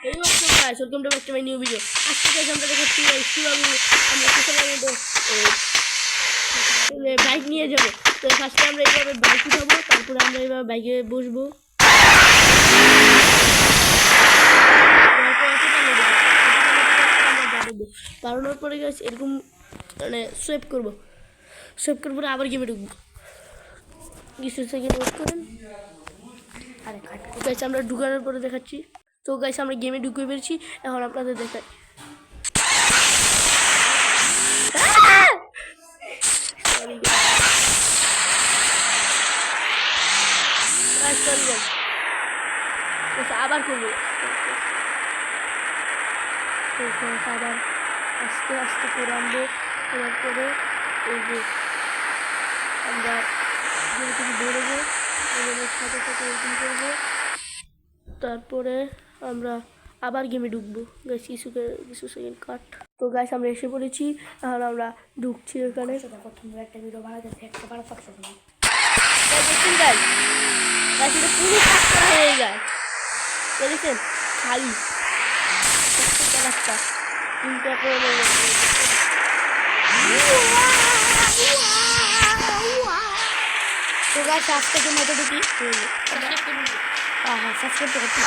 এই হচ্ছে guys, welcome to back to my new video. আজকে গাইস আমরা দেখাচ্ছি কিভাবে আমরা কোথাও বাইক নিয়ে যাব। তো ফার্স্টে আমরা এইভাবে বাইক উঠাবো, তারপরে আমরা এইভাবে বাইকে বসবো, বাড়ানোর পরে গাইস এরকম মানে সোয়েপ করবো, সোয়েপ করার পরে আবার গেমে ঢুকবো। কিছু সেকেন্ড ওয়েট করেন। আরে গাইস আমরা ঢুকানোর পরে দেখাচ্ছি। তো গাইস আমরা গেমে ঢুকে পেরেছি, এখন আপনাদের দেখাই। আবার করবো, আবার আস্তে আস্তে করে আনবো। করার পরে এই যে আমরা থেকে বেরোবো, বেরোনোর সাথে সাথে ওরকম করবো, তারপরে আমরা আবার গেমে ঢুকবো। গাইস কিছু সেকেন্ড কাট। তো গাইস আমরা এসে পড়েছি, এখন আমরা ঢুকছি এখানে। দেখো তোমরা একটা ভিডিও বানাতে একটা বারো পাঁচশো দেখছেন গাইস, গাইস এটা পুরো কাজ করা হয়ে যায়, দেখেছেন খালি একটা তিনটা করে তো গাইস আজকের জন্য এতটুকুই। হ্যাঁ সাবস্ক্রাইব করতে